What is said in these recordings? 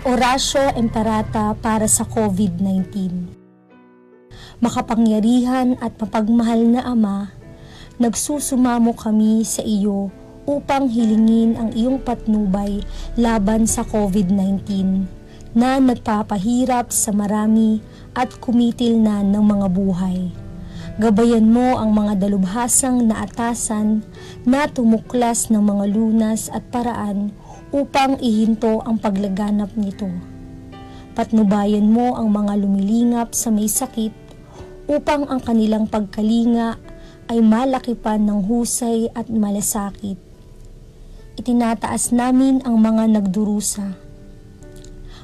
Oratio Imperata para sa COVID-19. Makapangyarihan at mapagmahal na Ama, nagsusumamo kami sa iyo upang hilingin ang iyong patnubay laban sa COVID-19 na nagpapahirap sa marami at kumitil na ng mga buhay. Gabayan mo ang mga dalubhasang naatasan na tumuklas ng mga lunas at paraan upang ihinto ang paglaganap nito. Patnubayan mo ang mga lumilingap sa may sakit upang ang kanilang pagkalinga ay malakipan ng husay at malasakit. Itinataas namin ang mga nagdurusa.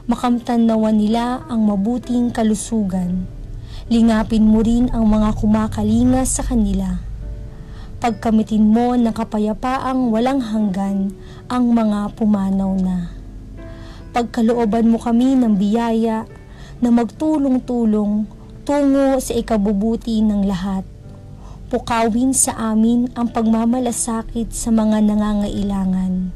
Makamtan nawa nila ang mabuting kalusugan. Lingapin mo rin ang mga kumakalinga sa kanila. Pagkamitin mo ng kapayapaang walang hanggan ang mga pumanaw na. Pagkalooban mo kami ng biyaya na magtulong-tulong tungo sa ikabubuti ng lahat. Pukawin sa amin ang pagmamalasakit sa mga nangangailangan.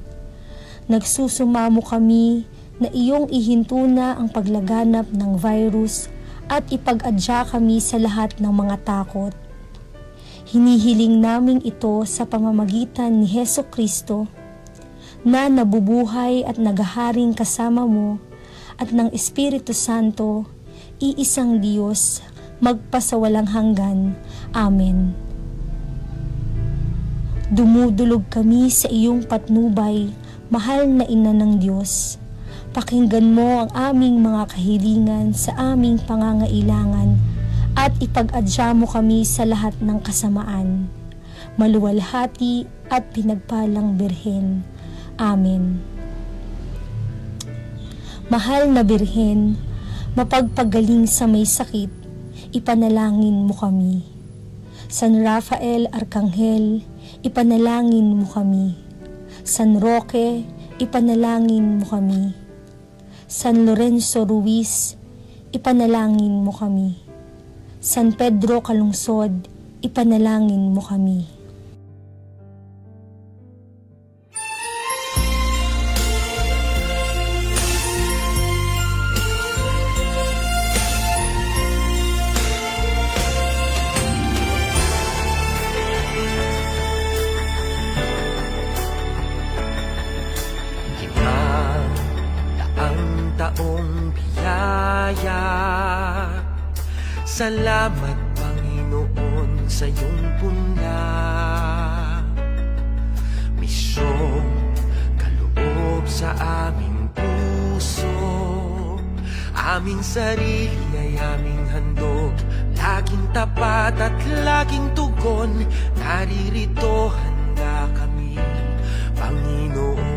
Nagsusumamo kami na iyong ihinto na ang paglaganap ng virus at ipag-adya kami sa lahat ng mga takot. Hinihiling namin ito sa pamamagitan ni Hesukristo na nabubuhay at naghaharing kasama mo at ng Espiritu Santo, iisang Diyos, magpasawalang hanggan. Amen. Dumudulog kami sa iyong patnubay, mahal na Ina ng Diyos. Pakinggan mo ang aming mga kahilingan sa aming pangangailangan at ipag-adya mo kami sa lahat ng kasamaan. Maluwalhati at pinagpalang Birhen. Amen. Mahal na Birhen, mapagpagaling sa may sakit, ipanalangin mo kami. San Rafael Arkanghel, ipanalangin mo kami. San Roque, ipanalangin mo kami. San Lorenzo Ruiz, ipanalangin mo kami. San Pedro Calungsod, ipanalangin mo kami. Taong biyaya, salamat Panginoon sa iyong puna. Misyong kaloob sa aming puso, aming sarili ay aming handog, laging tapat at laging tugon. Naririto handa kami, Panginoon.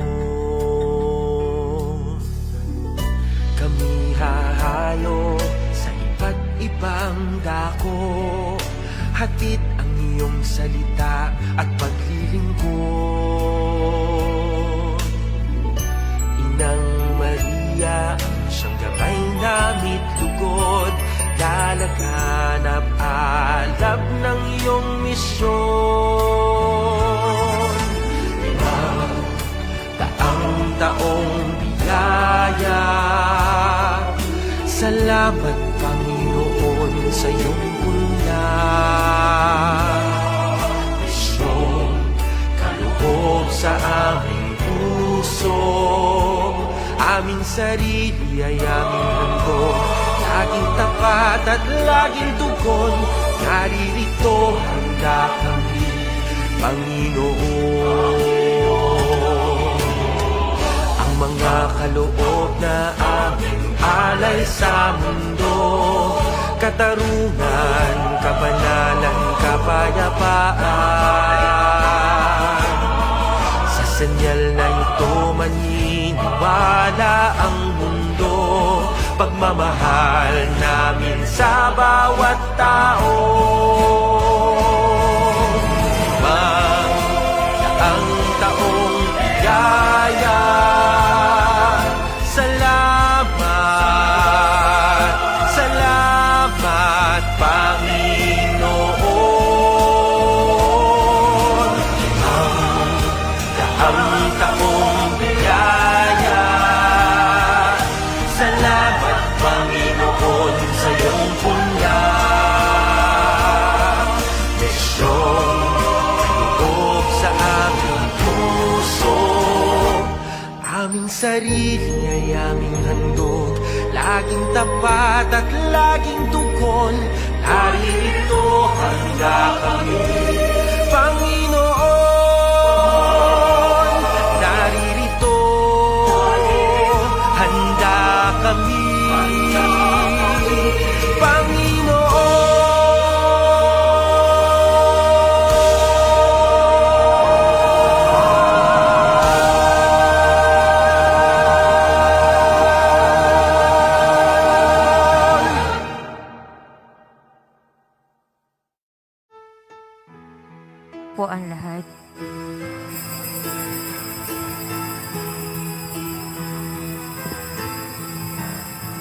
Kami hahayo sa iba't ibang dako, hatid ang iyong salita at paglilingkod. Inang Maria, ang siyang gabay namit lugod, lalaganap alab ng iyong misyon. Taong biyaya, salamat Panginoon sa iyong puna. Misyong kaloob sa aming puso, aming sarili ay aming handog, laging tapat at laging tugon. Naririto handa kami, Panginoon. Mga kaloob na aming alay sa mundo, katarungan, kabanalan, kapayapaan. Sa senyal na ito maniniwala ang mundo, pagmamahal namin sa bawat tao. Ang taong biyaya, salamat Panginoon. Ang taong biyaya, sarili ay aming handog, laging tapat at laging tungkol. Naririto handa kami, Panginoon. Naririto, handa kami, po ang lahat.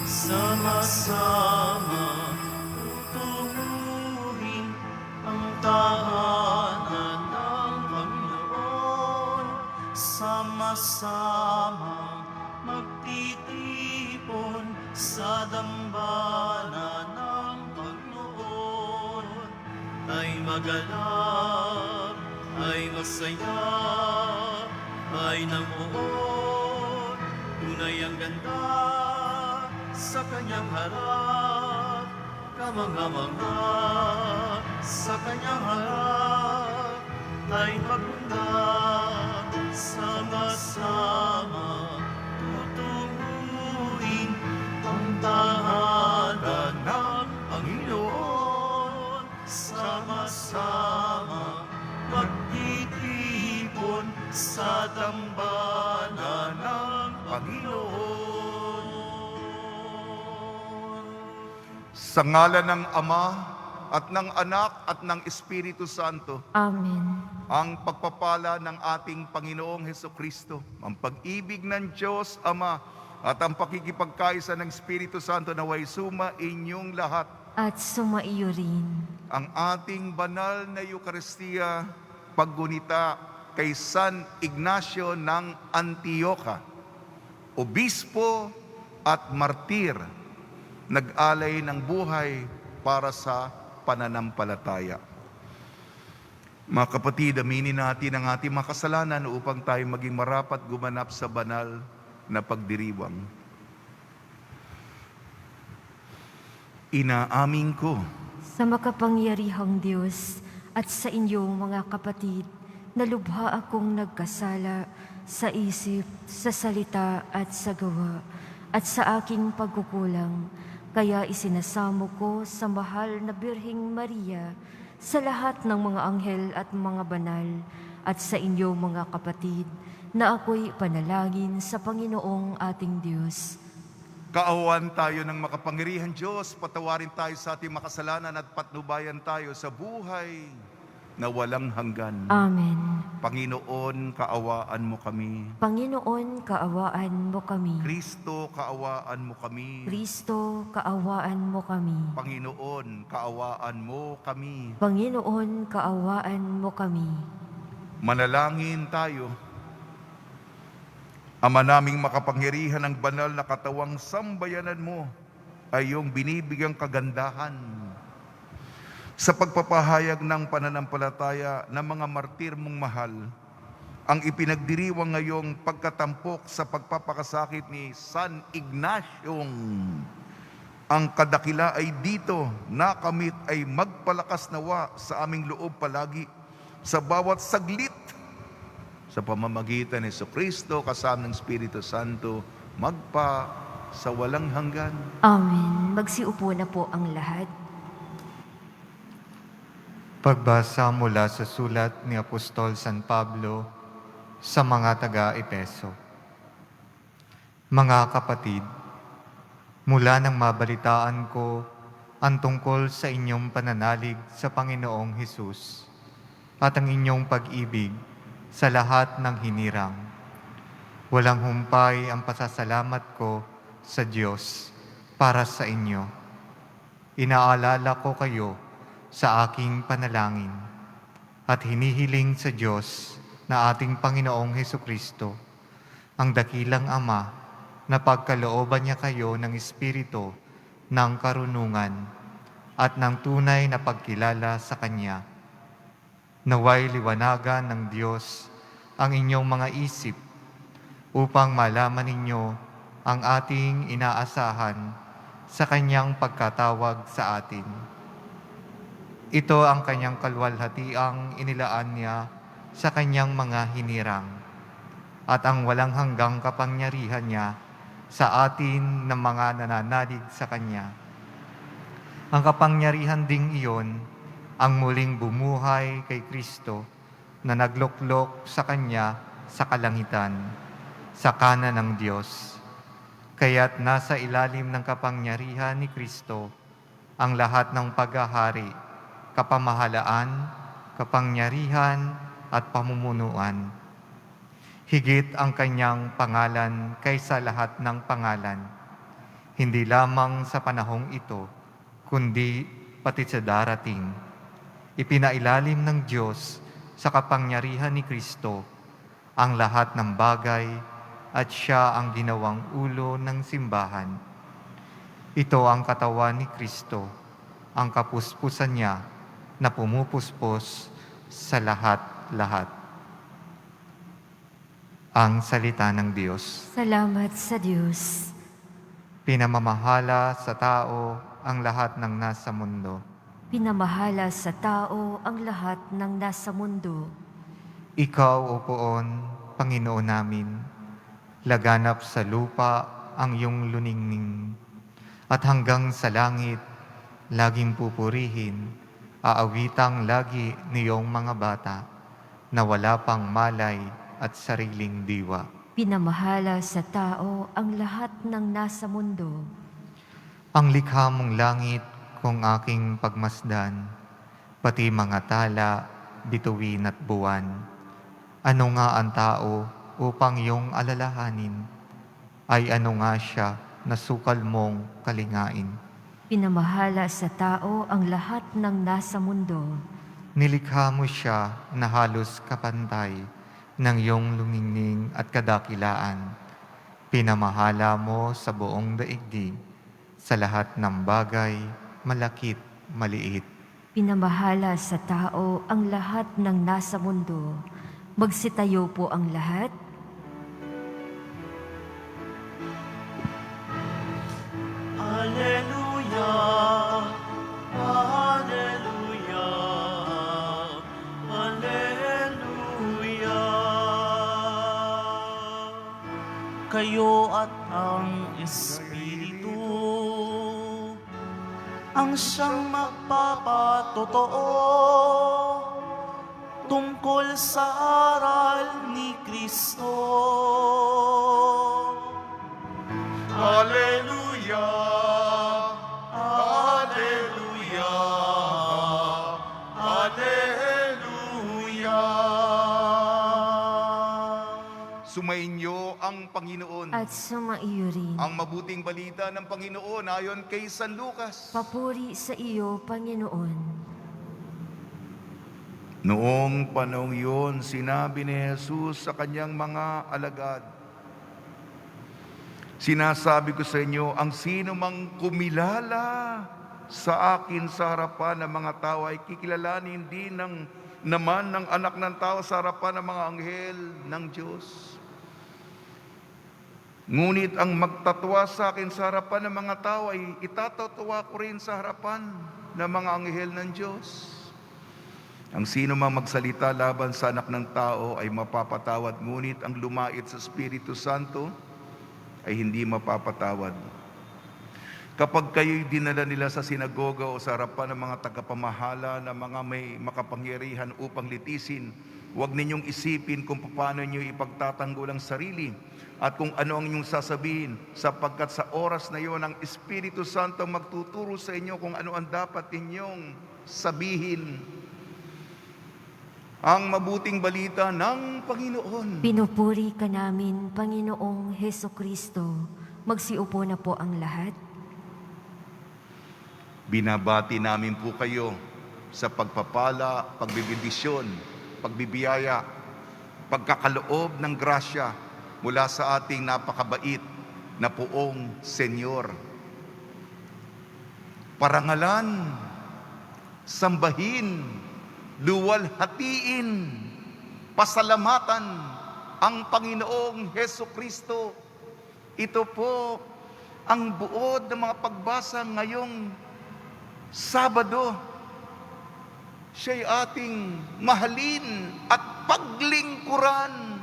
Sama-sama tuturuin ang tahanan ng Panginoon. Sama-sama magtitipon sa dambana ng Panginoon. Ay magalak, ay masaya, ay namuon. Tunay ang ganda sa kanyang harap, kamanga-manga sa kanyang harap, ay maganda, sama-sama tuturuin ang tahanan ng Panginoon. Sama-sama magtitipon sa dambana ng Panginoon. Sa ngalan ng Ama at ng Anak at ng Espiritu Santo, Amen. ang pagpapala ng ating Panginoong Hesukristo, ang pag-ibig ng Diyos Ama at ang pakikipagkaisa ng Espiritu Santo naway suma inyong lahat. At sumaiyo rin. Ang ating banal na Eucharistia, paggunita kay San Ignacio ng Antioquia, obispo at martir, nag-alay ng buhay para sa pananampalataya. Mga kapatid, aminin natin ang ating mga kasalanan upang tayo maging marapat gumanap sa banal na pagdiriwang. Inaamin ko Sa makapangyarihang Diyos at sa inyong mga kapatid, na lubha akong nagkasala sa isip, sa salita at sa gawa, at sa aking pagkukulang. Kaya isinasamo ko sa mahal na Birheng Maria, sa lahat ng mga anghel at mga banal, at sa inyong mga kapatid, na ako'y panalangin sa Panginoong ating Diyos. Kaawan tayo ng makapangyarihan Diyos, patawarin tayo sa ating makasalanan at patnubayan tayo sa buhay na walang hanggan. Amen. Panginoon, kaawaan mo kami. Panginoon, kaawaan mo kami. Kristo, kaawaan mo kami. Kristo, kaawaan mo kami. Panginoon, kaawaan mo kami. Panginoon, kaawaan mo kami. Manalangin tayo. Ama naming makapangyarihan, ang banal na katawang sambayanan mo ay iyong binibigyang kagandahan sa pagpapahayag ng pananampalataya ng mga martir mong mahal, ang ipinagdiriwang ngayong pagkatampok sa pagpapakasakit ni San Ignacio. Ang kadakila ay dito, nakamit ay magpalakas nawa sa aming loob palagi sa bawat saglit, sa pamamagitan ni Jesucristo kasama ng Espiritu Santo, magpa sa walang hanggan. Amen. Magsiupo na po ang lahat. Pagbasa mula sa sulat ni Apostol San Pablo sa mga taga-Epeso. Mga kapatid, mula nang mabalitaan ko ang tungkol sa inyong pananalig sa Panginoong Hesus at ang inyong pag-ibig sa lahat ng hinirang, walang humpay ang pasasalamat ko sa Diyos para sa inyo. Inaalala ko kayo sa aking panalangin at hinihiling sa Diyos na ating Panginoong Hesukristo, ang dakilang Ama, na pagkalooban niya kayo ng Espiritu ng karunungan at ng tunay na pagkilala sa Kanya. Naway liwanagan ng Diyos ang inyong mga isip upang malaman ninyo ang ating inaasahan sa kanyang pagkatawag sa atin. Ito ang kanyang kalwalhatiang inilaan niya sa kanyang mga hinirang at ang walang hanggang kapangyarihan niya sa atin ng mga nananalig sa kanya. Ang kapangyarihan ding iyon ang muling bumuhay kay Kristo na nagluklok sa kanya sa kalangitan, sa kanan ng Diyos. Kaya't nasa ilalim ng kapangyarihan ni Kristo ang lahat ng paghahari, kapamahalaan, kapangyarihan at pamumunuan. Higit ang kanyang pangalan kaysa lahat ng pangalan, hindi lamang sa panahong ito, kundi pati sa darating. Ipinailalim ng Diyos sa kapangyarihan ni Kristo ang lahat ng bagay at siya ang ginawang ulo ng simbahan. Ito ang katawan ni Kristo, ang kapuspusan niya na pumupuspos sa lahat-lahat. Ang salita ng Diyos. Salamat sa Diyos. Pinamamahala sa tao ang lahat ng nasa mundo. Pinamahala sa tao ang lahat ng nasa mundo. Ikaw, O Poon, Panginoon namin, laganap sa lupa ang iyong luningning, at hanggang sa langit, laging pupurihin, aawitang lagi niyong mga bata, na wala pang malay at sariling diwa. Pinamahala sa tao ang lahat ng nasa mundo. Ang likha mong langit kung aking pagmasdan, pati mga tala, bituin at buwan. Ano nga ang tao upang iyong alalahanin, ay ano nga siya na sukal mong kalingain. Pinamahala sa tao ang lahat ng nasa mundo. Nilikha mo siya na halos kapantay ng iyong lumingning at kadakilaan. Pinamahala mo sa buong daigdig, sa lahat ng bagay, malakit, maliit. Pinamahala sa tao ang lahat ng nasa mundo. Magsitayo po ang lahat. Alleluia, Alleluia, Alleluia. Kayo at ang Espiritu ang siyang magpapatotoo tungkol sa aral ni Kristo. Alleluia, Alleluia, Alleluia. Sumainyo ang Panginoon. At sumaiyo rin. Ang mabuting balita ng Panginoon ayon kay San Lucas. Papuri sa iyo, Panginoon. Noong panahon yun, sinabi ni Jesus sa kanyang mga alagad, sinasabi ko sa inyo, ang sino mang kumilala sa akin sa harapan ng mga tao ay kikilalanin din naman ng anak ng tao sa harapan ng mga anghel ng Diyos. Ngunit ang magtatwa sa akin sa harapan ng mga tao ay itatatawa ko rin sa harapan ng mga anghel ng Diyos. Ang sino mang magsalita laban sa anak ng tao ay mapapatawad, ngunit ang lumait sa Espiritu Santo ay hindi mapapatawad. Kapag kayo'y dinala nila sa sinagoga o sa harapan ng mga tagapamahala na mga may makapangyarihan upang litisin, huwag ninyong isipin kung paano niyo ipagtatanggol ang sarili at kung ano ang inyong sasabihin, sapagkat sa oras na iyon ang Espiritu Santo magtuturo sa inyo kung ano ang dapat ninyong sabihin. Ang mabuting balita ng Panginoon. Pinupuri ka namin, Panginoong Hesukristo. Magsiupo na po ang lahat. Binabati namin po kayo sa pagpapala, pagbibindisyon, pagbibiyaya, pagkakaloob ng grasya mula sa ating napakabait na Poong Senyor. Parangalan, sambahin, luwalhatiin, pasalamatan ang Panginoong Heso Kristo. Ito po ang buod ng mga pagbasa ngayong Sabado. Siya'y ating mahalin at paglingkuran.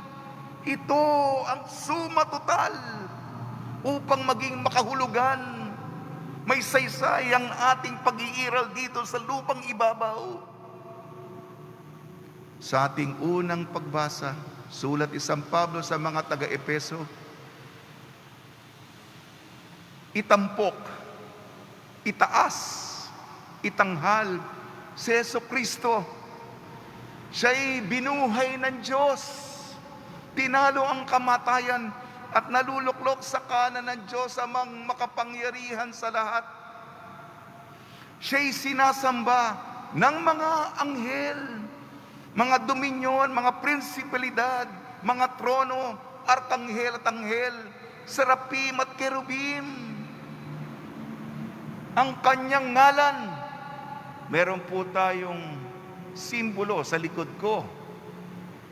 Ito ang suma total upang maging makahulugan. May saysay ang ating pag-iiral dito sa lupang ibabaw. Sa ating unang pagbasa, sulat ni San Pablo sa mga taga-Epeso, itampok, itaas, itanghal si Jesu Kristo. Siya'y binuhay ng Diyos. Tinalo ang kamatayan at naluluklok sa kanan ng Diyos amang makapangyarihan sa lahat. Siya'y sinasamba ng mga anghel, mga dominyon, mga prinsipalidad, mga trono, arkanghel at anghel, serapim at kerubim. Ang kanyang ngalan, meron po tayong simbolo sa likod ko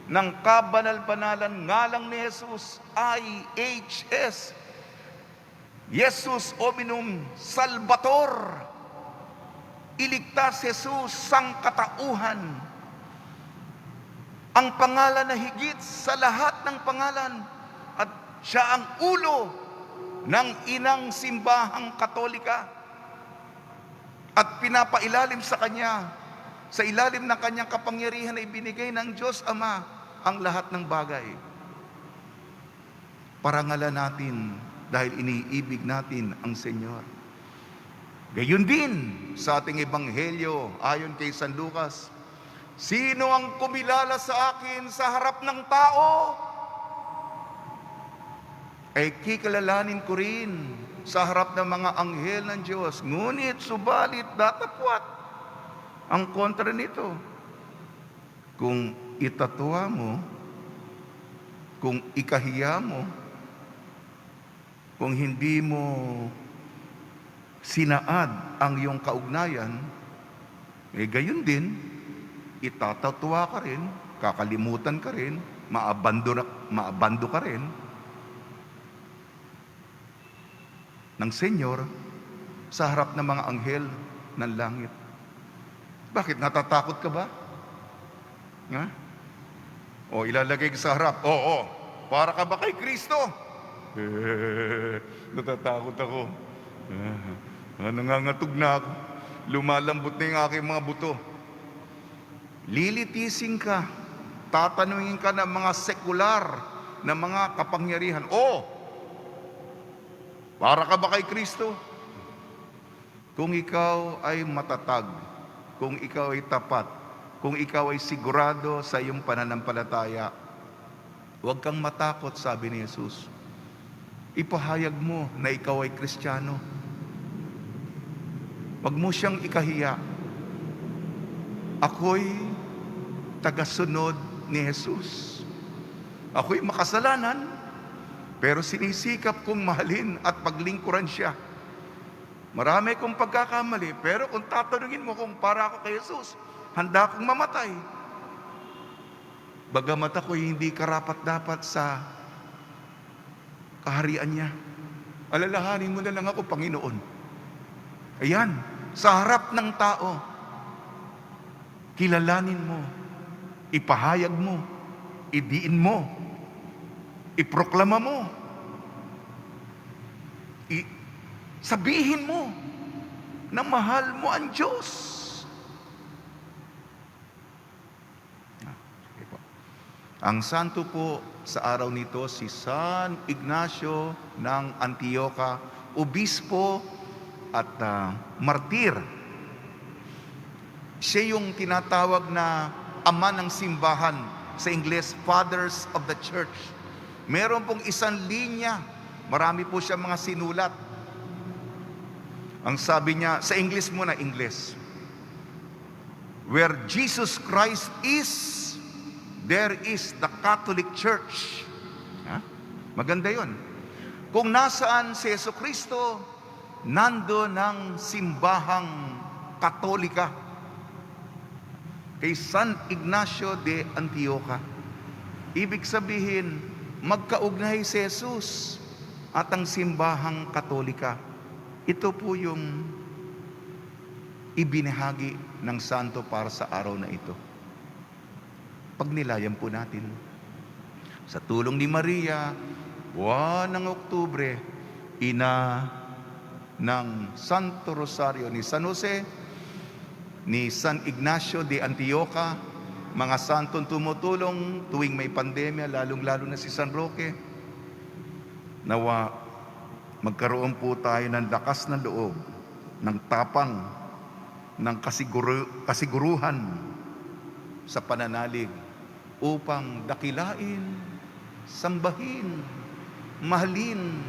ng kabanal-banalan ngalang ni Jesus, IHS, Jesus Hominum Salvator. Iligtas Jesus sangkatauhan. Ang pangalan na higit sa lahat ng pangalan, at siya ang ulo ng inang simbahang Katolika, at pinapailalim sa kanya, sa ilalim ng kanyang kapangyarihan na ibinigay ng Diyos Ama ang lahat ng bagay. Parangalan natin dahil iniibig natin ang Senyor. Gayon din sa ating ebanghelyo ayon kay San Lucas, sino ang kumilala sa akin sa harap ng tao, ay kikilalanin ko rin sa harap ng mga anghel ng Diyos. Ngunit, subalit, datapwat ang kontra nito. Kung itatuwa mo, kung ikahiya mo, kung hindi mo sinaad ang iyong kaugnayan, gayon din, itatatuwa ka rin, kakalimutan ka rin, maabando ka rin ng Senyor sa harap ng mga anghel ng langit. Bakit? Natatakot ka ba? Ha? O ilalagay ka sa harap. Oo, para ka ba kay Kristo? Natatakot ako. Nangangatog na ako. Lumalambot na yung aking mga buto. Lilitisin ka. Tatanungin ka ng mga sekular na mga kapangyarihan. Para ka ba kay Kristo? Kung ikaw ay matatag, kung ikaw ay tapat, kung ikaw ay sigurado sa iyong pananampalataya, huwag kang matakot, sabi ni Jesus. Ipahayag mo na ikaw ay Kristiyano. Huwag mo siyang ikahiya. Ako'y tagasunod ni Jesus. Ako'y makasalanan, pero sinisikap kong mahalin at paglingkuran siya. Marami kong pagkakamali, pero kung tatanungin mo kung para ako kay Jesus, handa akong mamatay. Bagamat ako'y hindi karapat-dapat sa kaharian niya. Alalahanin mo na lang ako, Panginoon. Ayan, sa harap ng tao, kilalanin mo, ipahayag mo, idiin mo, iproklama mo, sabihin mo na mahal mo ang Diyos. Okay po. Ang santo po sa araw nito si San Ignacio ng Antioquia, obispo at martir. Siya yung tinatawag na ama ng simbahan, sa Ingles, Fathers of the Church. Meron pong isang linya, marami po siya mga sinulat. Ang sabi niya, sa English muna, English. Where Jesus Christ is, there is the Catholic Church. Maganda yon. Kung nasaan si Jesu Kristo, nando ng simbahang Katolika. Kay San Ignacio de Antioquia. Ibig sabihin, magkaugnay si Jesus at ang simbahang Katolika. Ito po yung ibinahagi ng santo para sa araw na ito. Pagnilayan po natin. Sa tulong ni Maria, buwan ng Oktubre, ina ng Santo Rosario ni San Jose, ni San Ignacio de Antioquia, mga santong tumutulong tuwing may pandemya, lalong-lalo na si San Roque, nawa magkaroon po tayo ng lakas ng loob, ng tapang, ng kasiguruhan sa pananalig upang dakilain, sambahin, mahalin,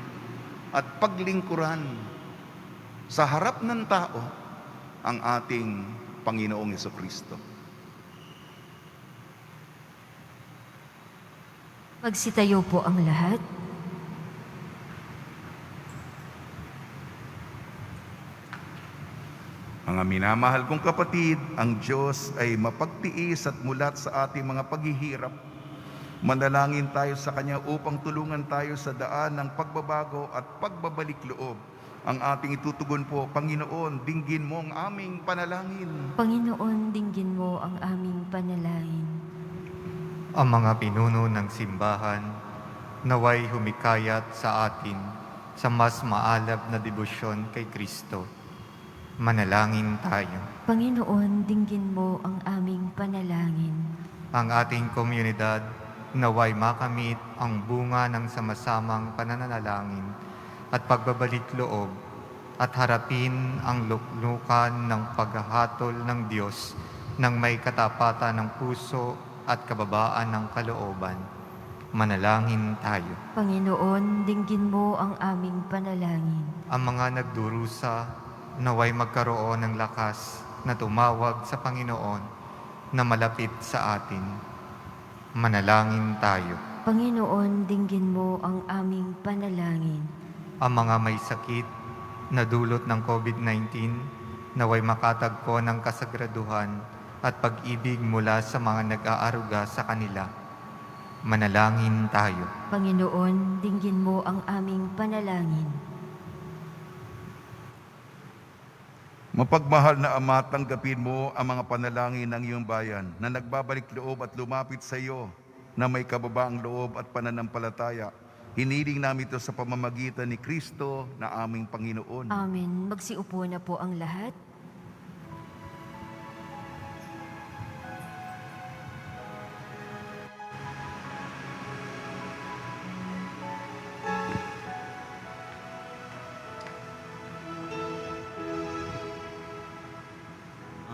at paglingkuran sa harap ng tao ang ating Panginoong Hesukristo. Magsitayo po ang lahat. Mga minamahal kong kapatid, ang Diyos ay mapagtiis at mulat sa ating mga paghihirap. Manalangin tayo sa Kanya upang tulungan tayo sa daan ng pagbabago at pagbabalik loob. Ang ating itutugon po, Panginoon, dinggin mo ang aming panalangin. Panginoon, dinggin mo ang aming panalangin. Ang mga pinuno ng simbahan, naway humikayat sa atin sa mas maalab na debosyon kay Kristo. Manalangin tayo. Panginoon, dinggin mo ang aming panalangin. Ang ating komunidad, naway makamit ang bunga ng sama-samang pananalangin at pagbabalik loob at harapin ang luklukan ng paghahatol ng Diyos ng may katapatan ng puso at kababaan ng kalooban. Manalangin tayo. Panginoon, dinggin mo ang aming panalangin. Ang mga nagdurusa, naway magkaroon ng lakas na tumawag sa Panginoon na malapit sa atin. Manalangin tayo. Panginoon, dinggin mo ang aming panalangin. Ang mga may sakit na dulot ng COVID-19, naway makatagpo ng kasagraduhan at pag-ibig mula sa mga nag-aaruga sa kanila. Manalangin tayo. Panginoon, dinggin mo ang aming panalangin. Mapagmahal na Ama, tanggapin mo ang mga panalangin ng iyong bayan na nagbabalik loob at lumapit sa iyo na may kababaang loob at pananampalataya. Hiniling namin ito sa pamamagitan ni Kristo na aming Panginoon. Amen. Magsiupo na po ang lahat.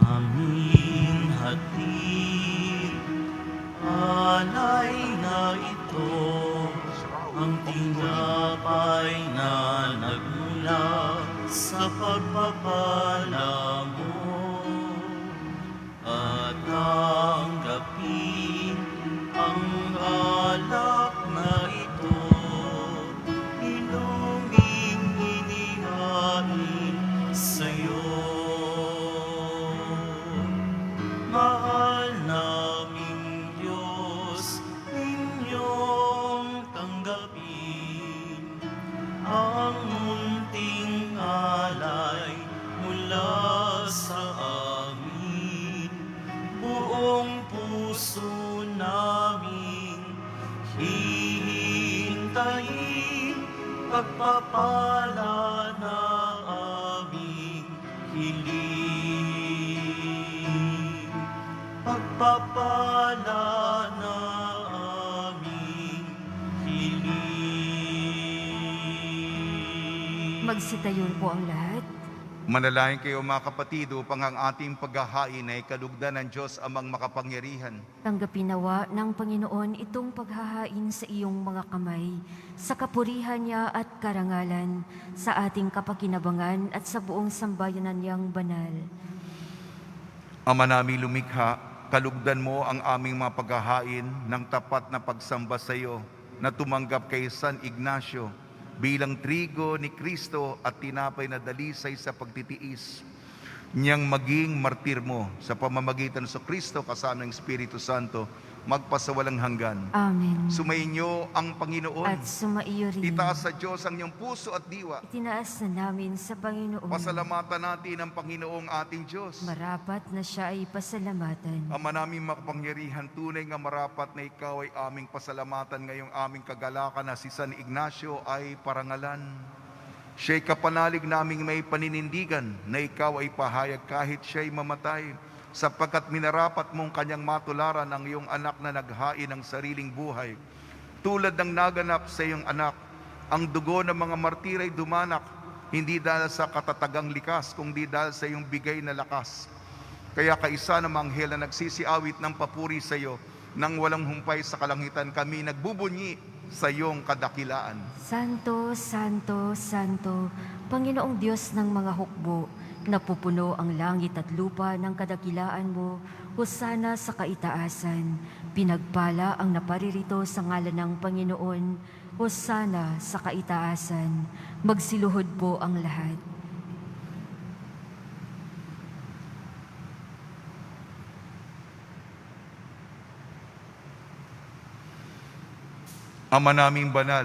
Aming hatid, alay na ito, ang tinapay na nagmula sa pagpapala mo. At tanggapin ang alak na ito, inuming inihain sa'yo. Mahal naming Diyos, inyong tanggapin ang munting alay mula sa amin. Buong puso namin hihintayin pagpapala na aming hiling. Pagpapala na aming hiling. Magsitayo po ang lahat. Manalangin kayo mga kapatid upang ang ating paghahain ay kalugdan ng Diyos amang makapangyarihan. Tanggapin nawa ng Panginoon itong paghahain sa iyong mga kamay, sa kapurihan niya at karangalan, sa ating kapakinabangan at sa buong sambayanan niyang banal. Ama naming lumikha, kalugdan mo ang aming mga paghahain ng tapat na pagsamba sa iyo na tumanggap kay San Ignacio bilang trigo ni Kristo at tinapay na dalisay sa pagtitiis. Niyang maging martir mo sa pamamagitan sa Kristo kasama ng Espiritu Santo magpasawalang hanggan. Amen. Sumainyo ang Panginoon. At sumaiyo rin. Itaas sa Diyos ang iyong puso at diwa. Itinaas na namin sa Panginoon. Pasalamatan natin ang Panginoong ating Diyos. Marapat na siya ay pasalamatan. Ama naming makapangyarihan, tunay nga marapat na ikaw ay aming pasalamatan ngayong aming kagalakan na si San Ignacio ay parangalan. Siya'y kapanalig naming may paninindigan na ikaw ay pahayag kahit siya'y mamatay, sapagkat minarapat mong kanyang matularan ang iyong anak na naghain ng sariling buhay. Tulad ng naganap sa iyong anak, ang dugo ng mga martir ay dumanak, hindi dahil sa katatagang likas, kundi dahil sa iyong bigay na lakas. Kaya kaisa ng anghel na nagsisiawit ng papuri sa iyo, nang walang humpay sa kalangitan kami nagbubunyi sa iyong kadakilaan. Santo, Santo, Santo, Panginoong Diyos ng mga hukbo, napupuno ang langit at lupa ng kadakilaan mo, hosana sa kaitaasan. Pinagpala ang naparirito sa ngalan ng Panginoon, hosana sa kaitaasan. Magsiluhod po ang lahat. Ama naming banal,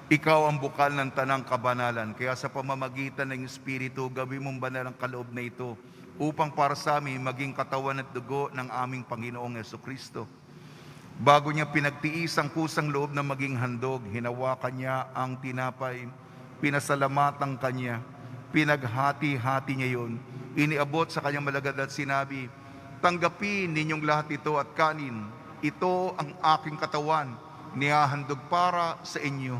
ikaw ang bukal ng tanang kabanalan, kaya sa pamamagitan ng Espiritu, gawin mong banal ang kaloob na ito, upang para sa amin maging katawan at dugo ng aming Panginoong Jesucristo. Bago niya pinagtiis ang kusang loob na maging handog, hinawakan niya ang tinapay, pinasalamatan kanya, pinaghati-hati niya yun, iniabot sa kanyang malagad at sinabi, tanggapin ninyong lahat ito at kanin, ito ang aking katawan, nihahandog para sa inyo.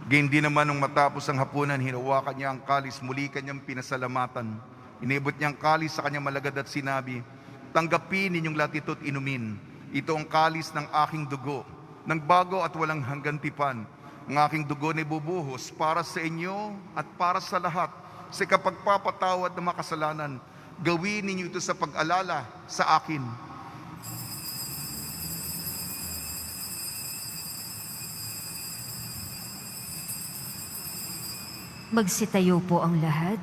Gindi naman nung matapos ang hapunan, hinawakan niya ang kalis, muli kanyang pinasalamatan. Inibot niya ang kalis sa kanyang malagad at sinabi, tanggapin ninyong lahat ito at inumin. Ito ang kalis ng aking dugo, ng bago at walang hanggan tipan. Ang aking dugo na bubuhos para sa inyo at para sa lahat sa kapagpapatawad ng makasalanan. Gawin ninyo ito sa pag-alala sa akin. Magsitayo po ang lahat.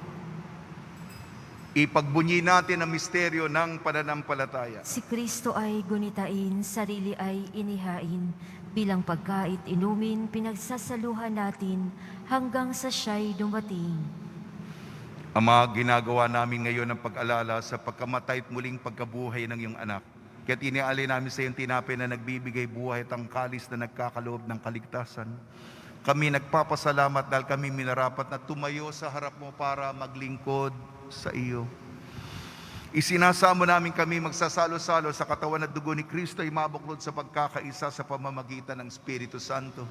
Ipagbunyi natin ang misteryo ng pananampalataya. Si Kristo ay gunitain, sarili ay inihain. Bilang pagkait inumin, pinagsasaluhan natin hanggang sa siya'y dumating. Ama, ginagawa namin ngayon ang pag-alala sa pagkamatay at muling pagkabuhay ng iyong anak. Kaya't iniaalay namin sa iyong tinapay na nagbibigay buhay at ang kalis na nagkakaloob ng kaligtasan. Kami nagpapasalamat dahil kami minarapat na tumayo sa harap mo para maglingkod sa iyo. Isinasamo namin kami magsasalo-salo sa katawan at dugo ni Kristo ay mabuklod sa pagkakaisa sa pamamagitan ng Espiritu Santo.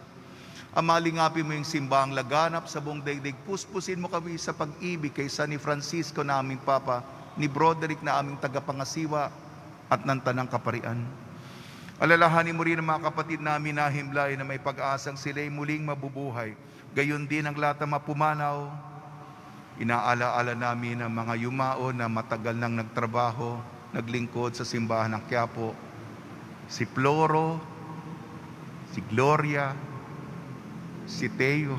Amalingapin mo yung simbahang laganap sa buong daigdig. Puspusin mo kami sa pag-ibig kay San ni Francisco na aming Papa, ni Broderick na aming tagapangasiwa at ng Tanang Kaparian. Alalahanin mo rin ang mga kapatid namin na himlay na may pag-asang sila'y muling mabubuhay. Gayon din ang lahat ng mapumanaw. Inaalaala namin ang mga yumao na matagal nang nagtrabaho, naglingkod sa simbahan ng Quiapo. Si Floro, si Gloria, si Teo.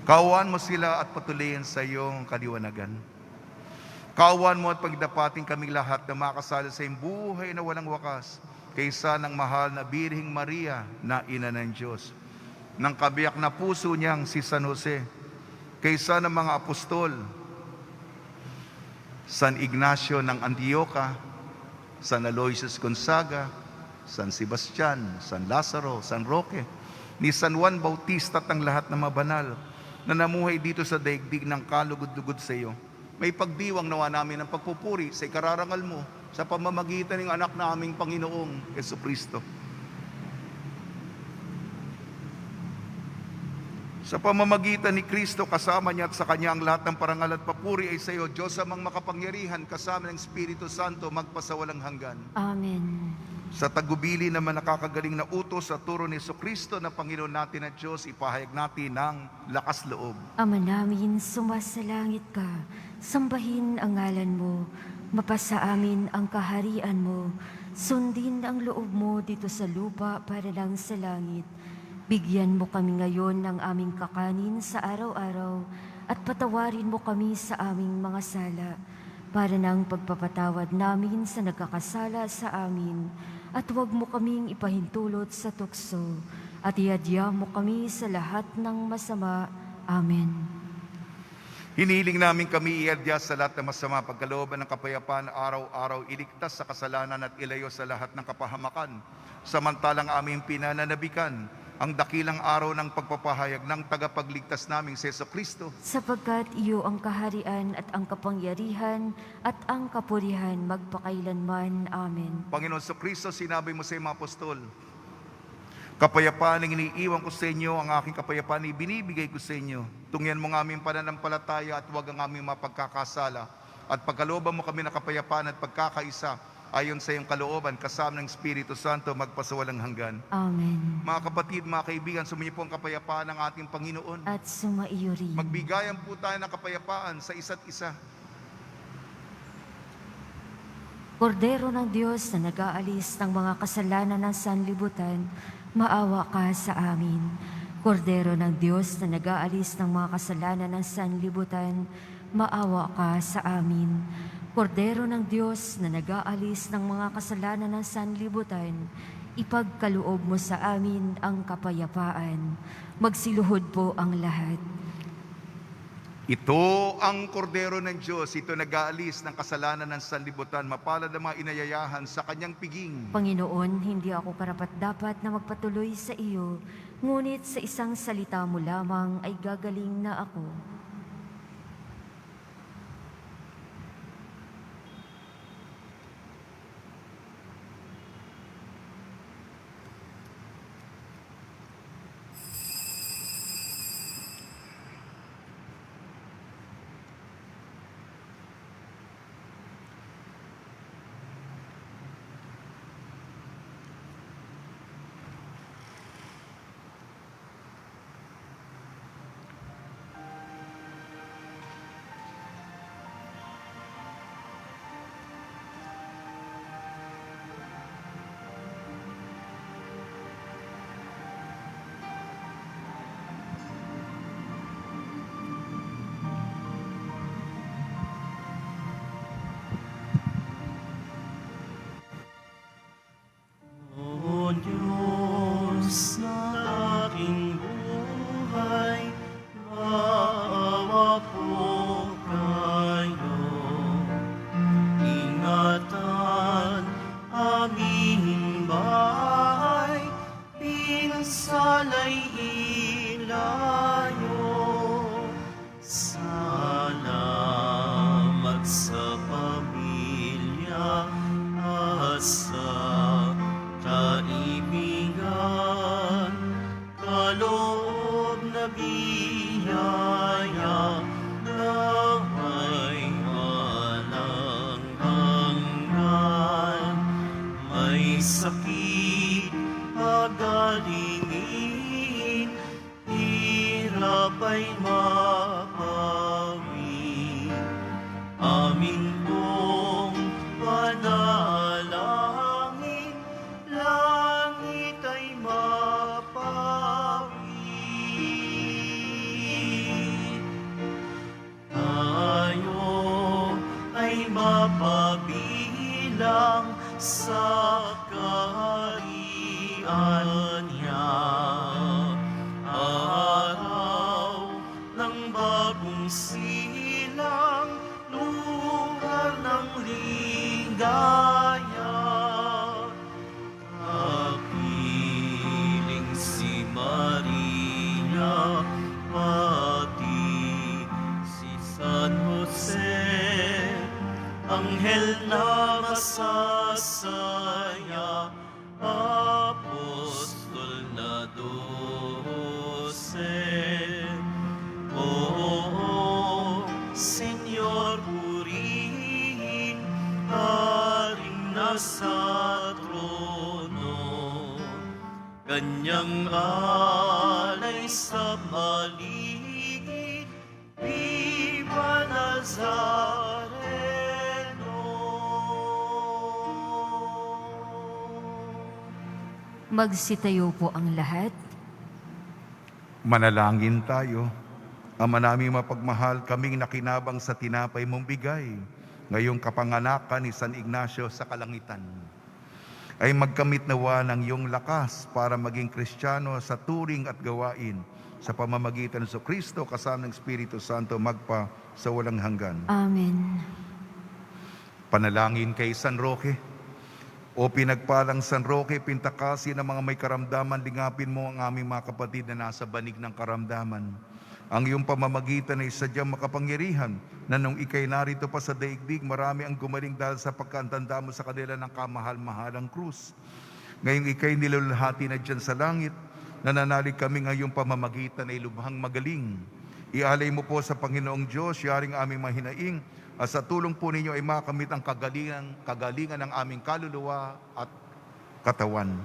Kawan mo sila at patuloyin sa iyong kaliwanagan. Kawan mo at pagdapating kaming lahat na makasala sa iyong buhay na walang wakas, kaysa ng mahal na Birheng Maria na Ina ng Diyos, ng kabiyak na puso niyang si San Jose, kaysa ng mga apostol, San Ignacio ng Antioquia, San Aloysius Gonzaga, San Sebastian, San Lazaro, San Roque, ni San Juan Bautista at ang lahat ng mabanal na namuhay dito sa daigdig ng kalugod-lugod sa iyo. May pagdiwang nawa namin ng pagpupuri sa ikararangal mo sa pamamagitan ng anak na aming Panginoong Jesucristo. Sa pamamagitan ni Kristo, kasama niya at sa Kanya ang lahat ng parangal at papuri ay sa iyo, Diyos amang makapangyarihan, kasama ng Espiritu Santo, magpasawalang hanggan. Amen. Sa tagubili naman nakakagaling na utos sa turo ni Jesucristo na Panginoon natin at Diyos, ipahayag natin ng lakas loob. Ama namin, sumasalangit ka. Sambahin ang ngalan mo. Mapasa amin ang kaharian mo. Sundin ang loob mo dito sa lupa para lang sa langit. Bigyan mo kami ngayon ng aming kakanin sa araw-araw at patawarin mo kami sa aming mga sala para ng pagpapatawad namin sa nagkakasala sa amin. At huwag mo kaming ipahintulot sa tukso at iadya mo kami sa lahat ng masama. Amen. Hiniling namin kami iadya sa lahat ng masama, pagkalooban ng kapayapaan, araw-araw iligtas sa kasalanan at ilayo sa lahat ng kapahamakan. Samantalang aming pinananabikan ang dakilang araw ng pagpapahayag ng tagapagligtas naming si Jesucristo. Sapagkat iyo ang kaharian at ang kapangyarihan at ang kapurihan magpakailanman. Amen. Panginoon Jesucristo, sinabi mo sa iyong mga apostol, kapayapaan ang iniiwan ko sa inyo, ang aking kapayapaan ibinibigay ko sa inyo. Tungyan mo ng aming pananampalataya at huwag ang aming mapagkakasala. At pagkalooban mo kami ng kapayapaan at pagkakaisa, ayon sa iyong kalooban, kasama ng Espiritu Santo, magpasawalang hanggan. Amen. Mga kapatid, mga kaibigan, sumainyo po ang kapayapaan ng ating Panginoon. At sumaiyo rin. Magbigayan po tayo ng kapayapaan sa isa't isa. Kordero ng Diyos na nag-aalis ng mga kasalanan ng sanlibutan, maawa ka sa amin. Kordero ng Diyos na nag-aalis ng mga kasalanan ng sanlibutan, maawa ka sa amin. Kordero ng Diyos na nag-aalis ng mga kasalanan ng sanlibutan, ipagkaloob mo sa amin ang kapayapaan. Magsiluhod po ang lahat. Ito ang kordero ng Diyos, ito nag-aalis ng kasalanan ng sanlibutan, mapalad ang mga inayayahan sa kanyang piging. Panginoon, hindi ako karapat-dapat na magpatuloy sa iyo, ngunit sa isang salita mo lamang ay gagaling na ako. O Diyos na aking buhay, maawa po kayo. Ingatan aming bahay, pinsala'y ilayo. Salamat sa pamilya at sa kaibigan, kaloob na biyaya na may walang hanggan. May sakit pagalingin, hirap ay mapawi. Amin pong panalangin, langit ay mapawi. Tayo ay mapabilang sa kaharian niya. Araw ng bagong silang, lugar ng ligaya. Kapiling si Maria, pati si San Jose, anghel na masasaya, apostol na 12. Oo, Senyor, purihin, haring nasa trono. Kanyang alay sa paligid, Viva Nazareno. Magsitayo po ang lahat. Manalangin tayo. Ama naming mapagmahal, kaming nakinabang sa tinapay mong bigay, ngayong kapanganakan ni San Ignacio sa kalangitan, ay magkamit nawa ng iyong lakas para maging Kristiyano sa turing at gawain sa pamamagitan ng Kristo kasama ng Espiritu Santo magpa sa walang hanggan. Amen. Panalangin kay San Roque. O pinagpalang San Roque, pintakasi ng mga may karamdaman, lingapin mo ang aming mga kapatid na nasa banig ng karamdaman. Ang iyong pamamagitan ay sadyang makapangyarihan na nung ikay narito pa sa daigdig, marami ang gumaling dahil sa pagkantanda mo sa kanila ng kamahal-mahalang krus. Ngayong ikay nilulhati na dyan sa langit, nananalig kami ngayong pamamagitan ay lubhang magaling. Ialay mo po sa Panginoong Diyos, yaring aming mahinaing, at sa tulong po ninyo ay makamit ang kagalingan ng aming kaluluwa at katawan.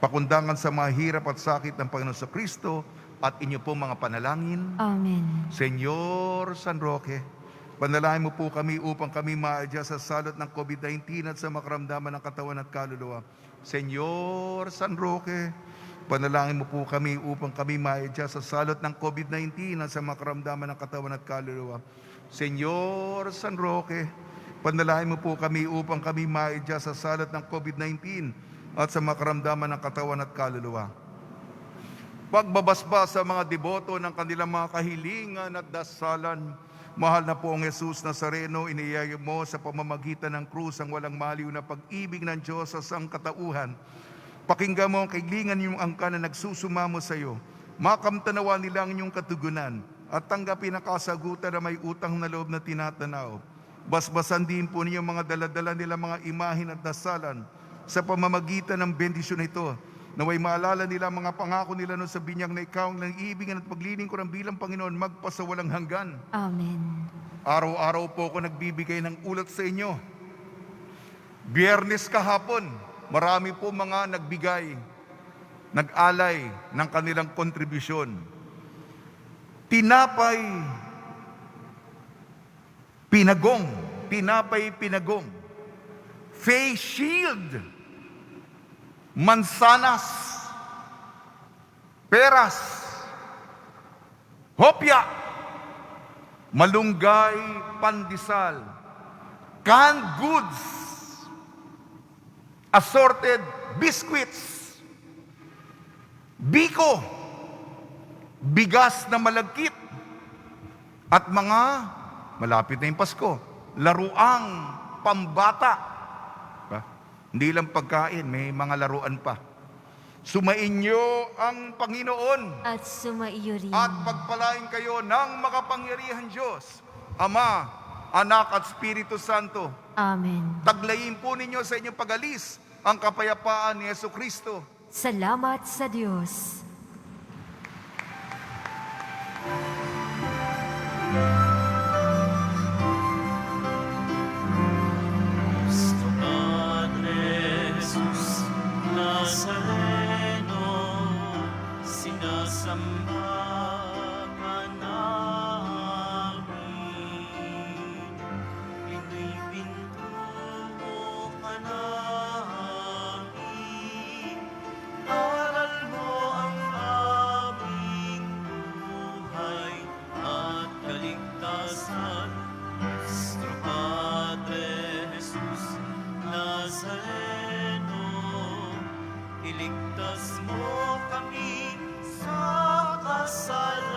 Pakundangan sa mga hirap at sakit ng Panginoon sa Kristo at inyo po mga panalangin. Amen. Senyor San Roque, panalangin mo po kami upang kami maadya sa salot ng COVID-19 at sa makaramdaman ng katawan at kaluluwa. Senyor San Roque, panalangin mo po kami upang kami maadya sa salot ng COVID-19 at sa makaramdaman ng katawan at kaluluwa. Senyor San Roque, panalangin mo po kami upang kami maadya sa salot ng COVID-19 at sa makaramdaman ng katawan at kaluluwa. Pagbabasbas sa mga deboto ng kanilang mga kahilingan at dasalan, mahal na po ang Jesus Nazareno, iniyayo mo sa pamamagitan ng krus ang walang maliw na pag-ibig ng Diyos sa sangkatauhan. Pakinggan mo ang kahilingan niyong angka na nagsusumamo sa iyo. Makamtanawa nila ang inyong katugunan at tanggapin ang kasagutan na may utang na loob na tinatanaw. Basbasan din po ninyo mga daladala nila mga imahin at dasalan sa pamamagitan ng bendisyon ito. Naway maalala nila mga pangako nila noon sa binyag na ikaw ang nang-iibigan at paglilingkuran bilang Panginoon magpasawalang hanggan. Amen. Araw-araw po ako nagbibigay ng ulat sa inyo. Biyernes kahapon, marami po mga nagbigay, nag-alay ng kanilang kontribusyon. Tinapay pinagong, face shield, mansanas, peras, hopya, malunggay, pandesal, canned goods, assorted biscuits, biko, bigas na malagkit, at mga, malapit na yung Pasko, laruang pambata. Hindi lang pagkain, may mga laruan pa. Sumainyo ang Panginoon At sumaiyo rin. at pagpalain kayo ng makapangyarihan Diyos, Ama, Anak at Espiritu Santo. Amen. Taglayin po ninyo sa inyong pag-alis ang kapayapaan ni Jesucristo. Salamat sa Diyos. Nuestro Padre Jesús Nazareno, sinasamba ka namin, pinipintuho ka namin, aral mo ang aming buhay at kaligtasan. Nuestro Padre Jesus Nazareno, iligtas mo kami sa kasalanan.